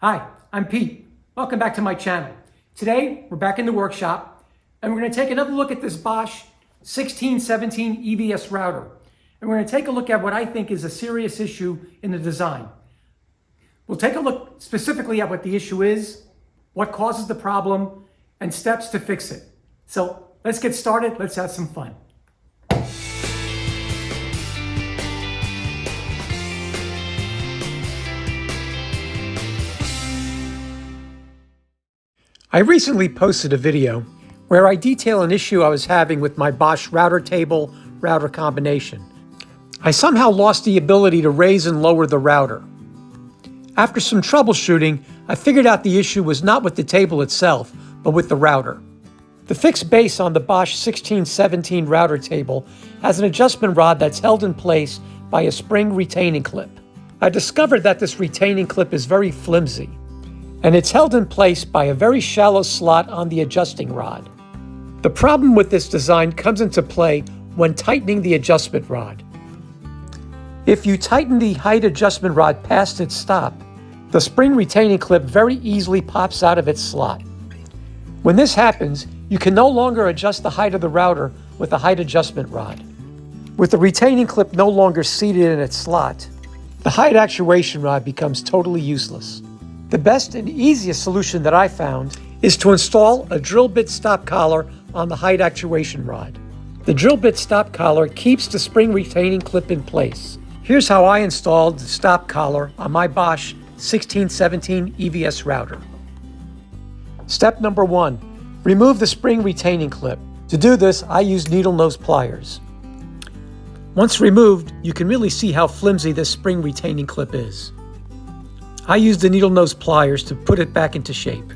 Hi, I'm Pete. Welcome back to my channel. Today, we're back in the workshop and we're going to take another look at this Bosch 1617 EVS router. And we're going to take a look at what I think is a serious issue in the design. We'll take a look specifically at what the issue is, what causes the problem, and steps to fix it. So let's get started. Let's have some fun. I recently posted a video where I detail an issue I was having with my Bosch router table router combination. I somehow lost the ability to raise and lower the router. After some troubleshooting, I figured out the issue was not with the table itself, but with the router. The fixed base on the Bosch 1617 router table has an adjustment rod that's held in place by a spring retaining clip. I discovered that this retaining clip is very flimsy, and it's held in place by a very shallow slot on the adjusting rod. The problem with this design comes into play when tightening the adjustment rod. If you tighten the height adjustment rod past its stop, the spring retaining clip very easily pops out of its slot. When this happens, you can no longer adjust the height of the router with the height adjustment rod. With the retaining clip no longer seated in its slot, the height actuation rod becomes totally useless. The best and easiest solution that I found is to install a drill bit stop collar on the height actuation rod. The drill bit stop collar keeps the spring retaining clip in place. Here's how I installed the stop collar on my Bosch 1617 EVS router. Step number 1, remove the spring retaining clip. To do this, I use needle nose pliers. Once removed, you can really see how flimsy this spring retaining clip is. I use the needle nose pliers to put it back into shape.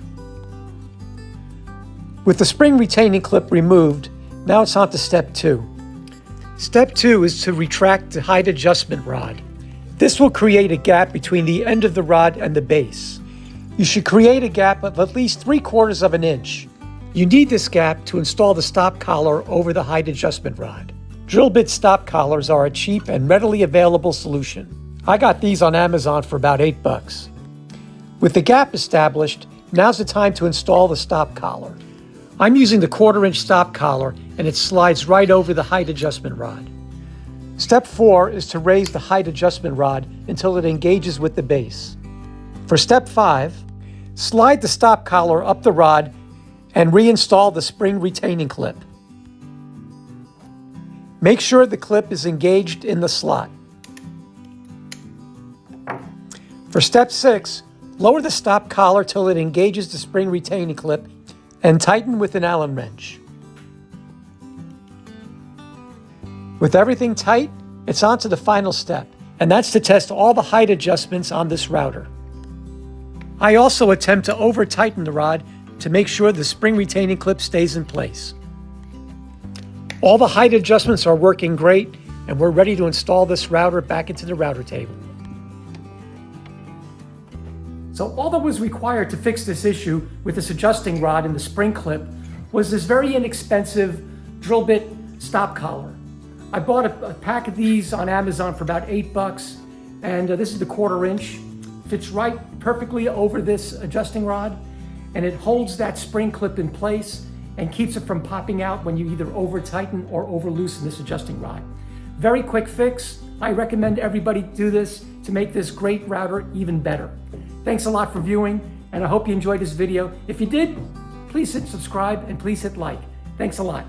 With the spring retaining clip removed, now it's on to step 2. Step 2 is to retract the height adjustment rod. This will create a gap between the end of the rod and the base. You should create a gap of at least 3/4 of an inch. You need this gap to install the stop collar over the height adjustment rod. Drill bit stop collars are a cheap and readily available solution. I got these on Amazon for about $8. With the gap established, now's the time to install the stop collar. I'm using the 1/4 inch stop collar and it slides right over the height adjustment rod. Step 4 is to raise the height adjustment rod until it engages with the base. For step 5, slide the stop collar up the rod and reinstall the spring retaining clip. Make sure the clip is engaged in the slot. For step 6, lower the stop collar till it engages the spring retaining clip and tighten with an Allen wrench. With everything tight, it's on to the final step, and that's to test all the height adjustments on this router. I also attempt to over-tighten the rod to make sure the spring retaining clip stays in place. All the height adjustments are working great, and we're ready to install this router back into the router table. So all that was required to fix this issue with this adjusting rod and the spring clip was this very inexpensive drill bit stop collar. I bought a pack of these on Amazon for about $8, and this is the 1/4 inch. Fits right perfectly over this adjusting rod, and it holds that spring clip in place and keeps it from popping out when you either over tighten or over loosen this adjusting rod. Very quick fix. I recommend everybody do this to make this great router even better. Thanks a lot for viewing, and I hope you enjoyed this video. If you did, please hit subscribe and please hit like. Thanks a lot.